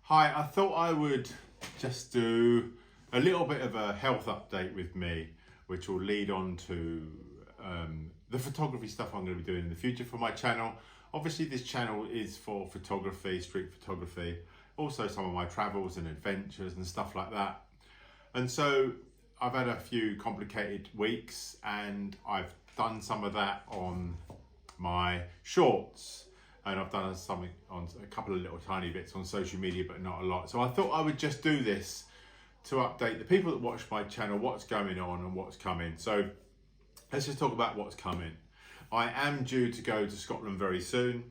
Hi, I thought I would just do a little bit of a health update with me, which will lead on to the photography stuff I'm going to be doing in the future for my channel. Obviously this channel is for photography, street photography, also some of my travels and adventures and stuff like that. And so I've had a few complicated weeks and I've done some of that on my shorts. And I've done something on a couple of little tiny bits on social media, but not a lot. So I thought I would just do this to update the people that watch my channel, what's going on and what's coming. So let's just talk about what's coming. I am due to go to Scotland very soon.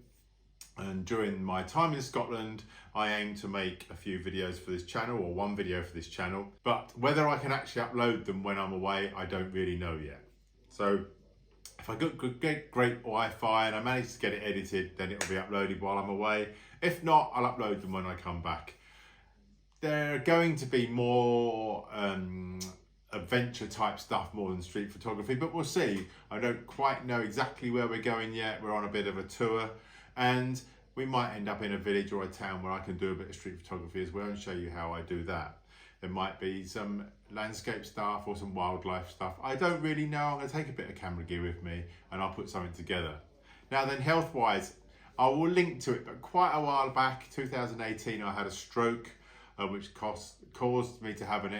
And during my time in Scotland, I aim to make a few videos for this channel, or one video for this channel. But whether I can actually upload them when I'm away, I don't really know yet. So if I get great Wi-Fi and I manage to get it edited, then it'll be uploaded while I'm away. If not, I'll upload them when I come back. They're going to be more adventure type stuff more than street photography, but we'll see. I don't quite know exactly where we're going yet. We're on a bit of a tour and we might end up in a village or a town where I can do a bit of street photography as well and show you how I do that. There might be some landscape stuff or some wildlife stuff. I don't really know. I'm going to take a bit of camera gear with me and I'll put something together. Now then, health-wise, I will link to it, but quite a while back, 2018, I had a stroke, which caused me to have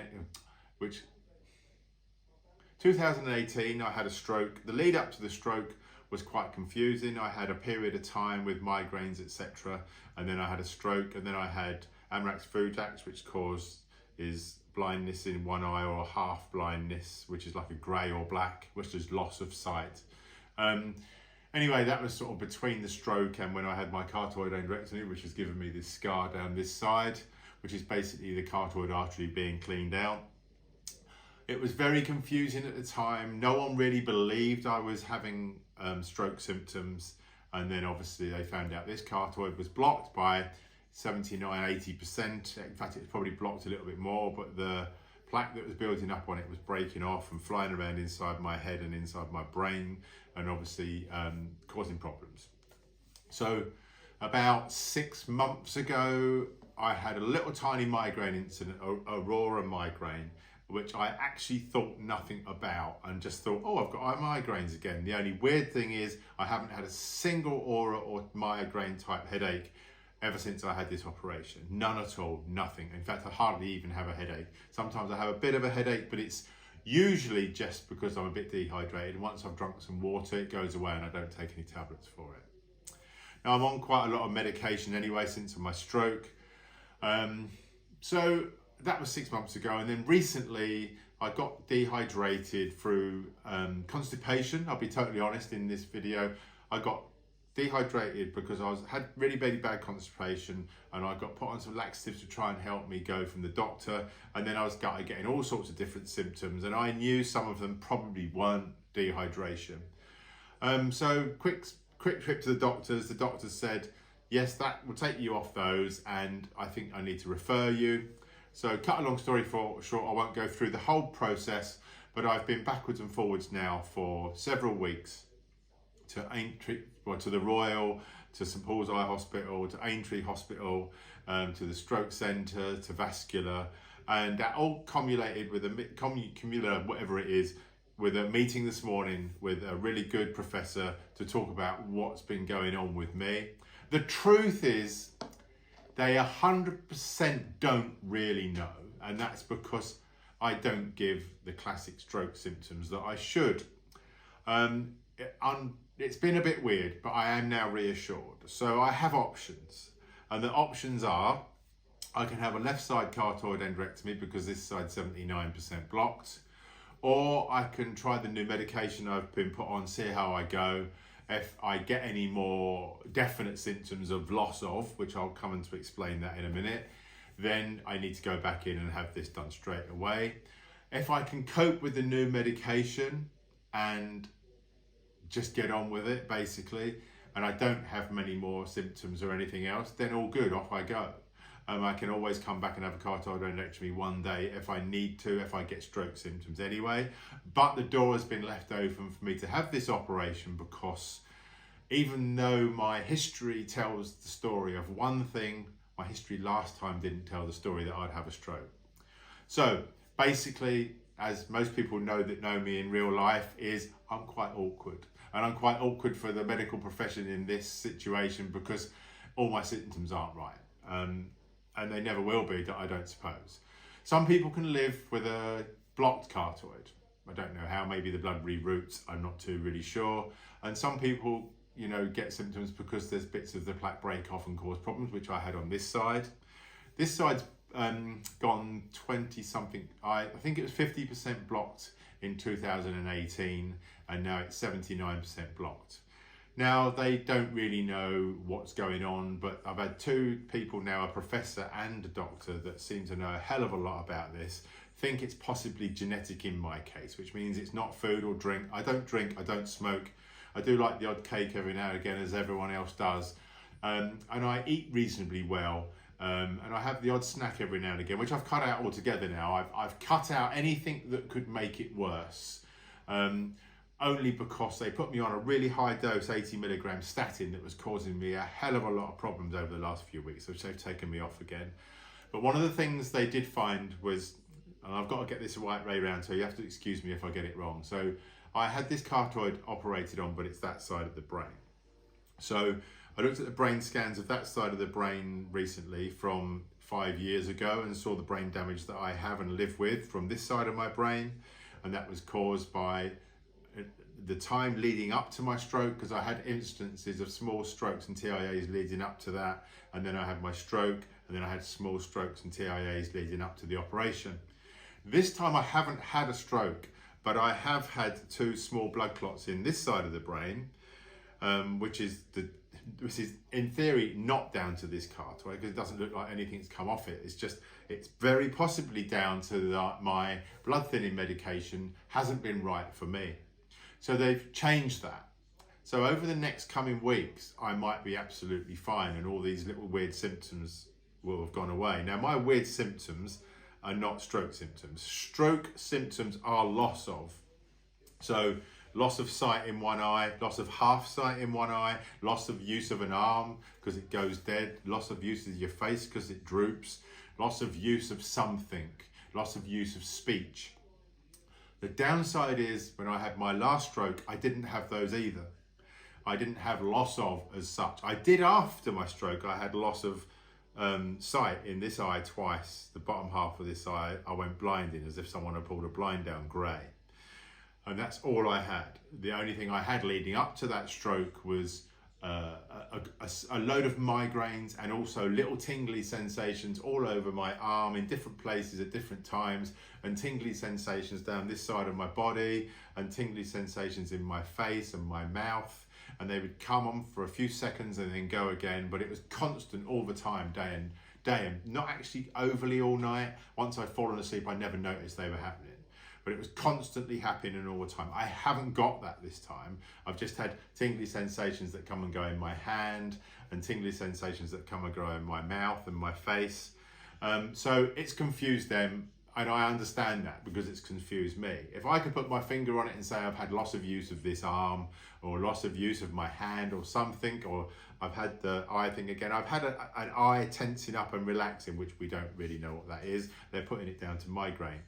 2018, I had a stroke. The lead up to the stroke was quite confusing. I had a period of time with migraines, etc. And then I had a stroke, and then I had Amrax-Fudax, which is blindness in one eye, or half blindness, which is like a grey or black, which is loss of sight. Anyway, that was sort of between the stroke and when I had my carotid endarterectomy, which has given me this scar down this side, which is basically the carotid artery being cleaned out. It was very confusing at the time. No one really believed I was having stroke symptoms. And then obviously they found out this carotid was blocked by 79–80%. In fact, it's probably blocked a little bit more, but the plaque that was building up on it was breaking off and flying around inside my head and inside my brain, and obviously causing problems. So about 6 months ago, I had a little tiny migraine incident, aurora migraine, which I actually thought nothing about and just thought, oh, I've got migraines again. The only weird thing is I haven't had a single aura or migraine type headache ever since I had this operation. None at all, nothing. In fact, I hardly even have a headache. Sometimes I have a bit of a headache, but it's usually just because I'm a bit dehydrated. And once I've drunk some water, it goes away and I don't take any tablets for it. Now, I'm on quite a lot of medication anyway since my stroke. So that was 6 months ago. And then recently I got dehydrated through constipation. I'll be totally honest in this video. I got dehydrated because I had really bad constipation, and I got put on some laxatives to try and help me go from the doctor, and then I was getting all sorts of different symptoms, and I knew some of them probably weren't dehydration. So quick trip to the doctors. The doctors said, yes, that will take you off those, and I think I need to refer you. So cut a long story short, I won't go through the whole process, but I've been backwards and forwards now for several weeks to the Royal, to St Paul's Eye Hospital, to Aintree Hospital, to the Stroke Centre, to Vascular, and that all cumulated with whatever it is, with a meeting this morning with a really good professor to talk about what's been going on with me. The truth is, they 100% don't really know, and that's because I don't give the classic stroke symptoms that I should. It's been a bit weird, but I am now reassured. So I have options, and the options are, I can have a left side carotid endarterectomy because this side's 79% blocked, or I can try the new medication I've been put on, see how I go. If I get any more definite symptoms of loss of, which I'll come to explain that in a minute, then I need to go back in and have this done straight away. If I can cope with the new medication and just get on with it basically, and I don't have many more symptoms or anything else, then all good, off I go. I can always come back and have a carotid endarterectomy one day if I need to, if I get stroke symptoms anyway. But the door has been left open for me to have this operation because even though my history tells the story of one thing, my history last time didn't tell the story that I'd have a stroke. So basically, as most people know that know me in real life, is I'm quite awkward. And I'm quite awkward for the medical profession in this situation because all my symptoms aren't right. And they never will be, I don't suppose. Some people can live with a blocked carotid. I don't know how, maybe the blood reroutes, I'm not too really sure. And some people, you know, get symptoms because there's bits of the plaque break off and cause problems, which I had on this side. This side's gone 20 something, I think it was 50% blocked in 2018, and now it's 79% blocked. Now, they don't really know what's going on, but I've had two people now, a professor and a doctor, that seem to know a hell of a lot about this, think it's possibly genetic in my case, which means it's not food or drink. I don't drink, I don't smoke. I do like the odd cake every now and again, as everyone else does. And I eat reasonably well. And I have the odd snack every now and again, which I've cut out altogether now. I've cut out anything that could make it worse. Only because they put me on a really high dose 80 milligram statin that was causing me a hell of a lot of problems over the last few weeks, which they've taken me off again. But one of the things they did find was, and I've got to get this right way round, so you have to excuse me if I get it wrong. So I had this carotid operated on, but it's that side of the brain. So I looked at the brain scans of that side of the brain recently from 5 years ago and saw the brain damage that I have and live with from this side of my brain. And that was caused by the time leading up to my stroke, because I had instances of small strokes and TIAs leading up to that. And then I had my stroke, and then I had small strokes and TIAs leading up to the operation. This time I haven't had a stroke, but I have had two small blood clots in this side of the brain, which is in theory not down to this carotid, because it doesn't look like anything's come off it. It's very possibly down to my blood thinning medication hasn't been right for me. So they've changed that. So over the next coming weeks, I might be absolutely fine and all these little weird symptoms will have gone away. Now, my weird symptoms are not stroke symptoms. Stroke symptoms are loss of. So loss of sight in one eye, loss of half sight in one eye, loss of use of an arm because it goes dead, loss of use of your face because it droops, loss of use of something, loss of use of speech. The downside is when I had my last stroke, I didn't have those either. I didn't have loss of as such. I did after my stroke. I had loss of sight in this eye twice. The bottom half of this eye, I went blind in as if someone had pulled a blind down grey. And that's all I had. The only thing I had leading up to that stroke was a load of migraines and also little tingly sensations all over my arm in different places at different times, and tingly sensations down this side of my body, and tingly sensations in my face and my mouth. And they would come on for a few seconds and then go again, but it was constant all the time, day and not actually overly all night. Once I'd fallen asleep, I never noticed they were happening. But it was constantly happening all the time. I haven't got that this time. I've just had tingly sensations that come and go in my hand, and tingly sensations that come and go in my mouth and my face. So it's confused them, and I understand that because it's confused me. If I could put my finger on it and say I've had loss of use of this arm, or loss of use of my hand or something, or I've had the eye thing again. I've had an eye tensing up and relaxing, which we don't really know what that is. They're putting it down to migraine.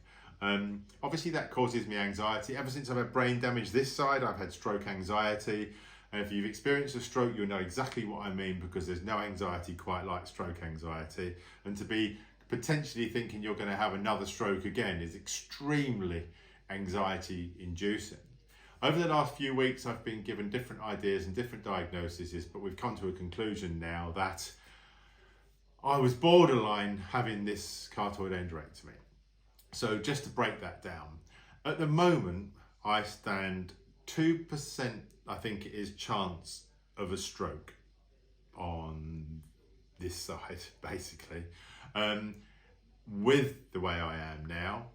Obviously that causes me anxiety. Ever since I've had brain damage this side, I've had stroke anxiety. And if you've experienced a stroke, you'll know exactly what I mean, because there's no anxiety quite like stroke anxiety. And to be potentially thinking you're going to have another stroke again is extremely anxiety inducing. Over the last few weeks, I've been given different ideas and different diagnoses, but we've come to a conclusion now that I was borderline having this carotid endarterectomy. So just to break that down, at the moment, I stand 2%, I think it is, chance of a stroke on this side, basically, with the way I am now.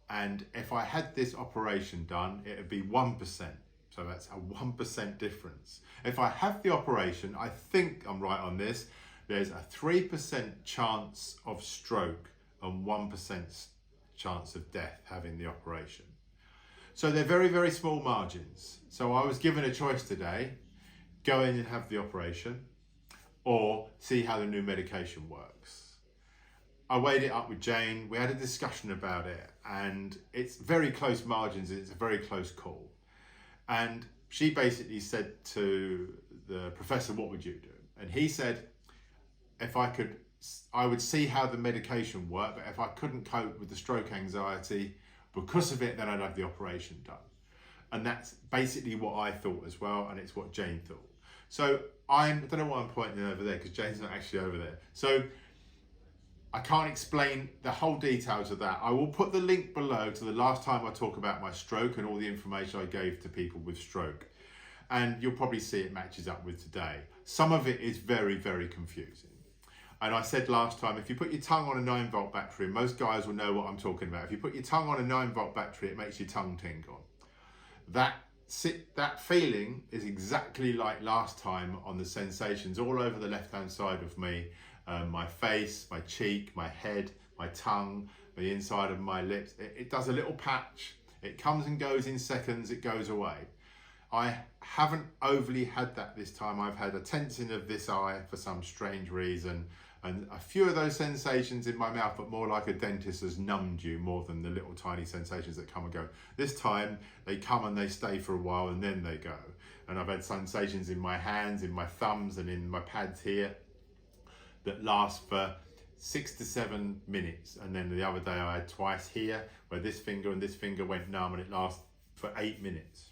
And if I had this operation done, it would be 1%. So that's a 1% difference. If I have the operation, I think I'm right on this, there's a 3% chance of stroke and 1% chance of death having the operation. So they're very, very small margins. So I was given a choice today, go in and have the operation, or see how the new medication works. I weighed it up with Jane, we had a discussion about it, and it's very close margins, it's a very close call. And she basically said to the professor, what would you do? And he said, if I could, I would see how the medication worked, but if I couldn't cope with the stroke anxiety because of it, then I'd have the operation done. And that's basically what I thought as well, and it's what Jane thought. So I don't know why I'm pointing over there, because Jane's not actually over there. So I can't explain the whole details of that. I will put the link below to the last time I talk about my stroke and all the information I gave to people with stroke. And you'll probably see it matches up with today. Some of it is very, very confusing. And I said last time, if you put your tongue on a 9-volt battery, most guys will know what I'm talking about. If you put your tongue on a 9-volt battery, it makes your tongue tingle. That feeling is exactly like last time on the sensations all over the left-hand side of me. My face, my cheek, my head, my tongue, the inside of my lips. It does a little patch. It comes and goes in seconds, it goes away. I haven't overly had that this time. I've had a tensing of this eye for some strange reason, and a few of those sensations in my mouth, but more like a dentist has numbed you more than the little tiny sensations that come and go. This time they come and they stay for a while and then they go. And I've had sensations in my hands, in my thumbs and in my pads here that last for 6 to 7 minutes. And then the other day I had twice here where this finger and this finger went numb, and it lasts for 8 minutes.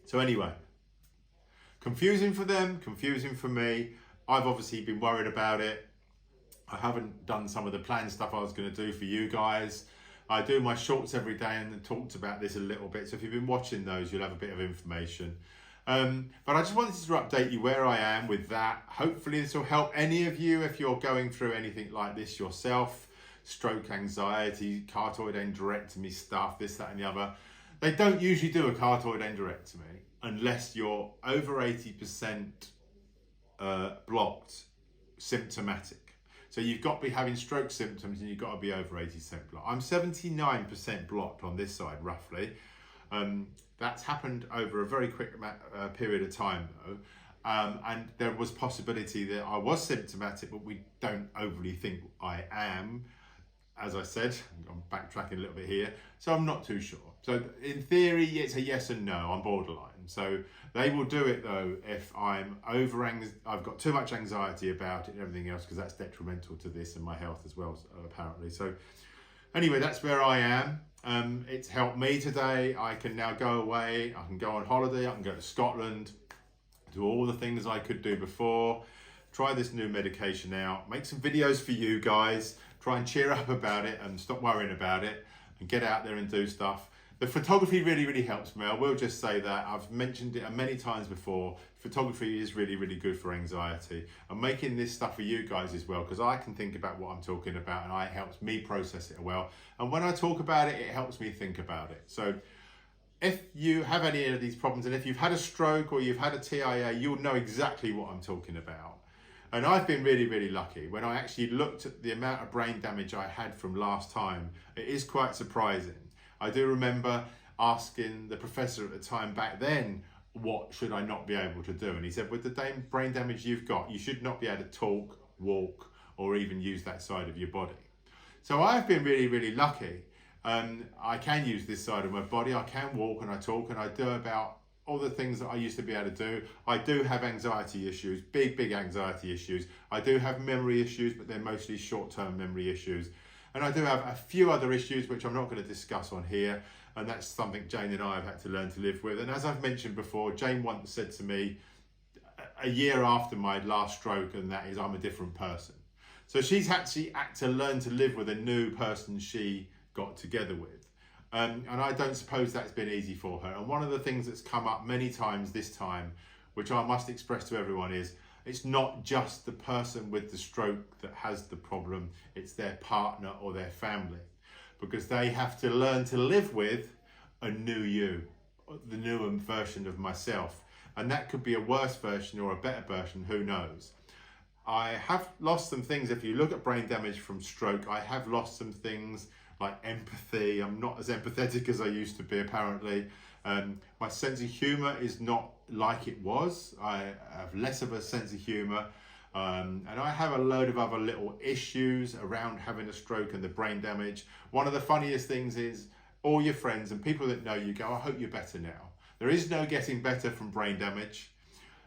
So anyway, confusing for them, confusing for me. I've obviously been worried about it. I haven't done some of the planned stuff I was going to do for you guys. I do my shorts every day and talked about this a little bit. So if you've been watching those, you'll have a bit of information. But I just wanted to update you where I am with that. Hopefully this will help any of you if you're going through anything like this yourself. Stroke anxiety, carotid endarterectomy stuff, this, that and the other. They don't usually do a carotid endarterectomy unless you're over 80% blocked, symptomatic. So you've got to be having stroke symptoms and you've got to be over 80% blocked. I'm 79% blocked on this side, roughly. That's happened over a very quick period of time though. And there was possibility that I was symptomatic, but we don't overly think I am. As I said, I'm backtracking a little bit here, so I'm not too sure. So in theory, it's a yes and no, I'm borderline. So they will do it though if I've got too much anxiety about it and everything else, because that's detrimental to this and my health as well, apparently. So anyway, that's where I am. It's helped me today. I can now go away, I can go on holiday, I can go to Scotland, do all the things I could do before, try this new medication out, make some videos for you guys, try and cheer up about it and stop worrying about it and get out there and do stuff. The photography really, really helps me. I will just say that. I've mentioned it many times before. Photography is really, really good for anxiety. I'm making this stuff for you guys as well, because I can think about what I'm talking about and it helps me process it well. And when I talk about it, it helps me think about it. So if you have any of these problems, and if you've had a stroke or you've had a TIA, you'll know exactly what I'm talking about. And I've been really, really lucky. When I actually looked at the amount of brain damage I had from last time, it is quite surprising. I do remember asking the professor at the time back then, what should I not be able to do? And he said, with the brain damage you've got, you should not be able to talk, walk, or even use that side of your body. So I've been really, really lucky. I can use this side of my body. I can walk and I talk and I do about all the things that I used to be able to do. I do have anxiety issues, big, big anxiety issues. I do have memory issues, but they're mostly short-term memory issues. And I do have a few other issues which I'm not going to discuss on here, and that's something Jane and I have had to learn to live with. And as I've mentioned before, Jane once said to me a year after my last stroke, and that is, I'm a different person. So she's actually had to learn to live with a new person she got together with. And I don't suppose that's been easy for her. And one of the things that's come up many times this time, which I must express to everyone, is it's not just the person with the stroke that has the problem, it's their partner or their family, because they have to learn to live with a new you, the newer version of myself. And that could be a worse version or a better version, who knows. I have lost some things. If you look at brain damage from stroke, I have lost some things like empathy. I'm not as empathetic as I used to be, apparently. My sense of humour is not like it was. I have less of a sense of humour. And I have a load of other little issues around having a stroke and the brain damage. One of the funniest things is all your friends and people that know you go, I hope you're better now. There is no getting better from brain damage.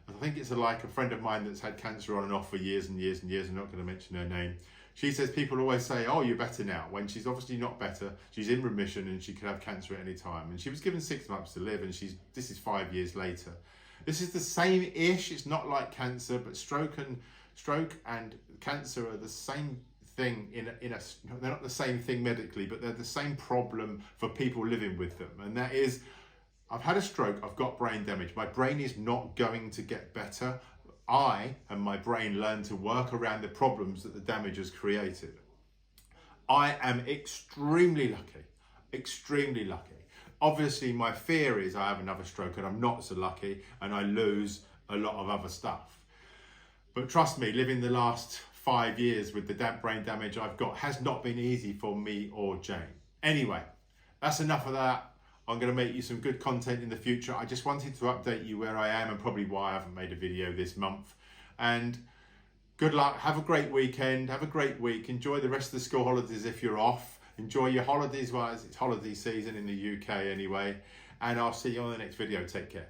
I think it's like a friend of mine that's had cancer on and off for years and years and years. I'm not going to mention her name. She says people always say, oh, you're better now, when she's obviously not better. She's in remission and she could have cancer at any time. And she was given 6 months to live, and this is 5 years later. This is the same-ish. It's not like cancer, but stroke and cancer are the same thing they're not the same thing medically, but they're the same problem for people living with them. And that is, I've had a stroke, I've got brain damage. My brain is not going to get better. I and my brain learn to work around the problems that the damage has created. I am extremely lucky, extremely lucky. Obviously, my fear is I have another stroke and I'm not so lucky and I lose a lot of other stuff. But trust me, living the last 5 years with the brain damage I've got has not been easy for me or Jane. Anyway, that's enough of that. I'm going to make you some good content in the future. I just wanted to update you where I am and probably why I haven't made a video this month. And good luck. Have a great weekend. Have a great week. Enjoy the rest of the school holidays if you're off. Enjoy your holidays while it's holiday season in the UK anyway. And I'll see you on the next video. Take care.